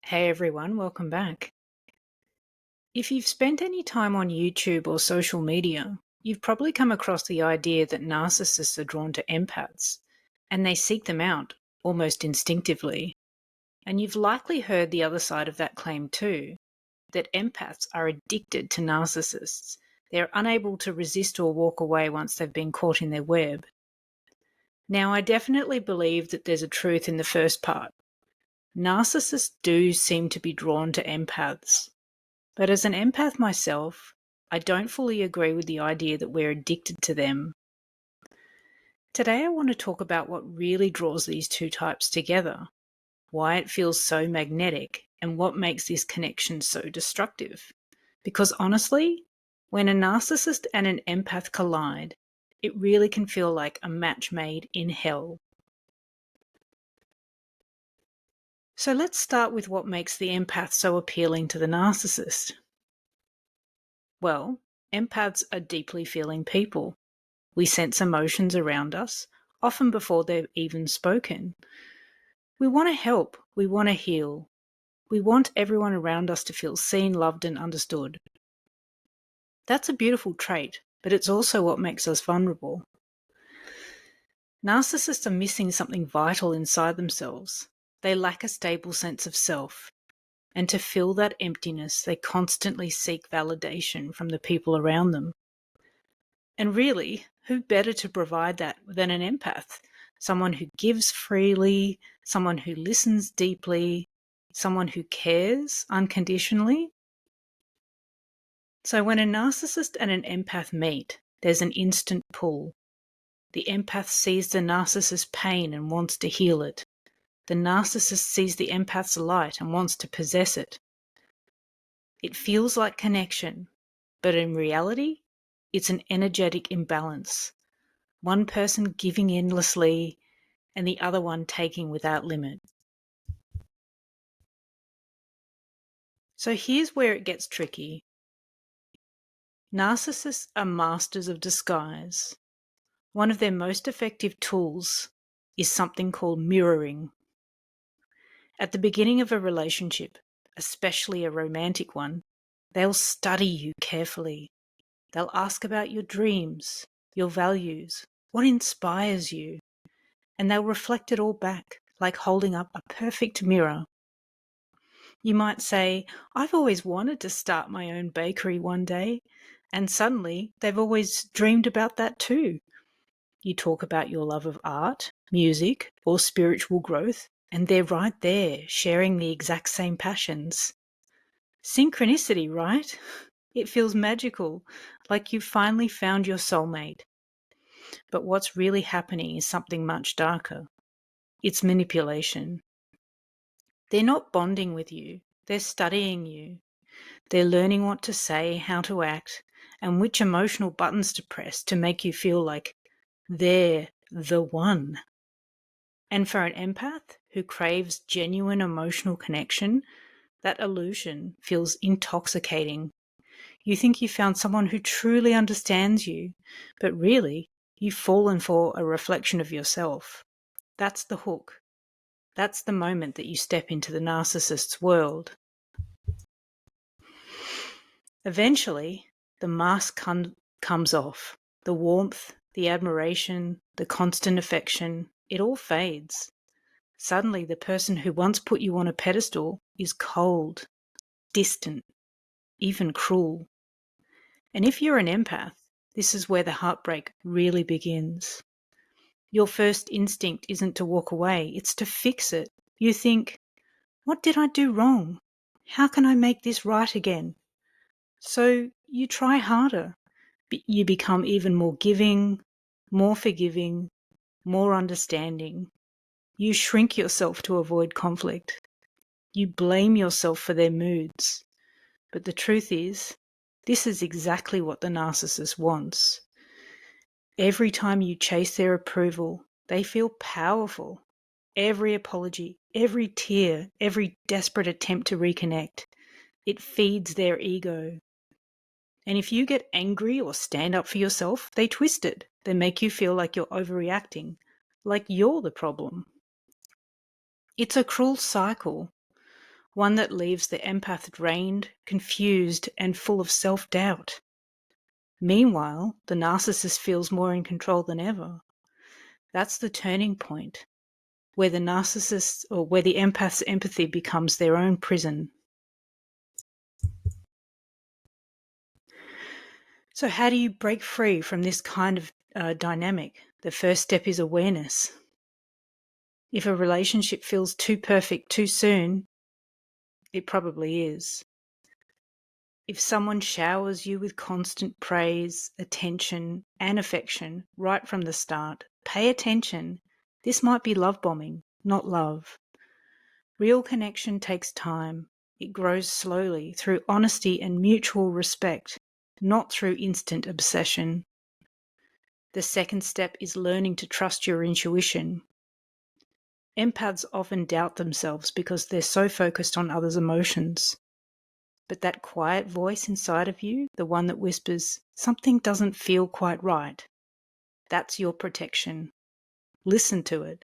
Hey everyone, welcome back. If you've spent any time on YouTube or social media, you've probably come across the idea that narcissists are drawn to empaths, and they seek them out almost instinctively. And you've likely heard the other side of that claim too, that empaths are addicted to narcissists. They're unable to resist or walk away once they've been caught in their web. Now, I definitely believe that there's a truth in the first part. Narcissists do seem to be drawn to empaths. But as an empath myself, I don't fully agree with the idea that we're addicted to them. Today I want to talk about what really draws these two types together, why it feels so magnetic, and what makes this connection so destructive. Because honestly, when a narcissist and an empath collide, it really can feel like a match made in hell. So let's start with what makes the empath so appealing to the narcissist. Well, empaths are deeply feeling people. We sense emotions around us, often before they're even spoken. We want to help. We want to heal. We want everyone around us to feel seen, loved, and understood. That's a beautiful trait, but it's also what makes us vulnerable. Narcissists are missing something vital inside themselves. They lack a stable sense of self. And to fill that emptiness, they constantly seek validation from the people around them. And really, who better to provide that than an empath? Someone who gives freely, someone who listens deeply, someone who cares unconditionally. So when a narcissist and an empath meet, there's an instant pull. The empath sees the narcissist's pain and wants to heal it. The narcissist sees the empath's light and wants to possess it. It feels like connection, but in reality, it's an energetic imbalance. One person giving endlessly and the other one taking without limit. So here's where it gets tricky. Narcissists are masters of disguise. One of their most effective tools is something called mirroring. At the beginning of a relationship, especially a romantic one, they'll study you carefully. They'll ask about your dreams, your values, what inspires you, and they'll reflect it all back, like holding up a perfect mirror. You might say, I've always wanted to start my own bakery one day, and suddenly they've always dreamed about that too. You talk about your love of art, music, or spiritual growth, and they're right there, sharing the exact same passions. Synchronicity, right? It feels magical, like you've finally found your soulmate. But what's really happening is something much darker. It's manipulation. They're not bonding with you, they're studying you. They're learning what to say, how to act, and which emotional buttons to press to make you feel like they're the one. And for an empath who craves genuine emotional connection, that illusion feels intoxicating. You think you found someone who truly understands you, but really, you've fallen for a reflection of yourself. That's the hook. That's the moment that you step into the narcissist's world. Eventually, the mask comes off. The warmth, the admiration, the constant affection, it all fades. Suddenly, the person who once put you on a pedestal is cold, distant, even cruel. And if you're an empath, this is where the heartbreak really begins. Your first instinct isn't to walk away, it's to fix it. You think, what did I do wrong? How can I make this right again? So you try harder. You become even more giving, more forgiving, more understanding. You shrink yourself to avoid conflict. You blame yourself for their moods. But the truth is, this is exactly what the narcissist wants. Every time you chase their approval, they feel powerful. Every apology, every tear, every desperate attempt to reconnect, it feeds their ego. And if you get angry or stand up for yourself, they twist it. They make you feel like you're overreacting, like you're the problem. It's a cruel cycle. one that leaves the empath drained, confused, and full of self-doubt. Meanwhile, the narcissist feels more in control than ever. That's the turning point, where the empath's empathy becomes their own prison. So how do you break free from this kind of dynamic? The first step is awareness. If a relationship feels too perfect too soon, it probably is. If someone showers you with constant praise, attention, and affection right from the start, pay attention. This might be love bombing, not love. Real connection takes time. It grows slowly through honesty and mutual respect, not through instant obsession. The second step is learning to trust your intuition. Empaths often doubt themselves because they're so focused on others' emotions. But that quiet voice inside of you, the one that whispers, something doesn't feel quite right, that's your protection. Listen to it.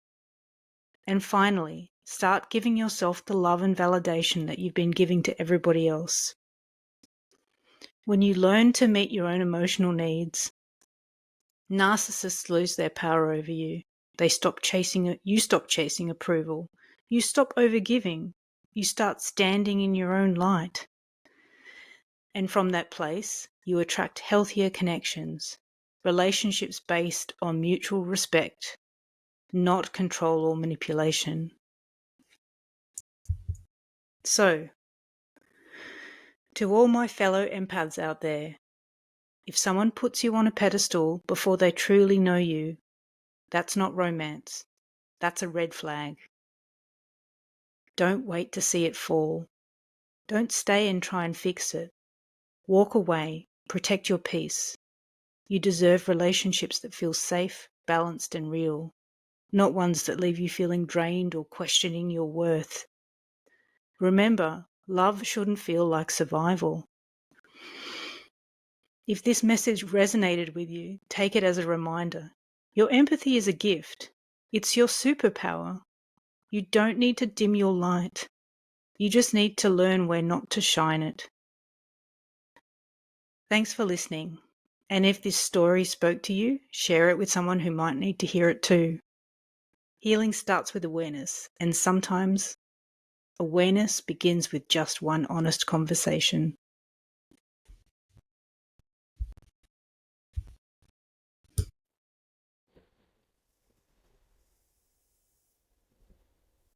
And finally, start giving yourself the love and validation that you've been giving to everybody else. When you learn to meet your own emotional needs, narcissists lose their power over you. You stop chasing approval. You stop overgiving. You start standing in your own light. And from that place, you attract healthier connections, relationships based on mutual respect, not control or manipulation. So, to all my fellow empaths out there, if someone puts you on a pedestal before they truly know you, that's not romance. That's a red flag. Don't wait to see it fall. Don't stay and try and fix it. Walk away. Protect your peace. You deserve relationships that feel safe, balanced, and real, not ones that leave you feeling drained or questioning your worth. Remember, love shouldn't feel like survival. If this message resonated with you, take it as a reminder. Your empathy is a gift. It's your superpower. You don't need to dim your light. You just need to learn where not to shine it. Thanks for listening. And if this story spoke to you, share it with someone who might need to hear it too. Healing starts with awareness, and sometimes awareness begins with just one honest conversation.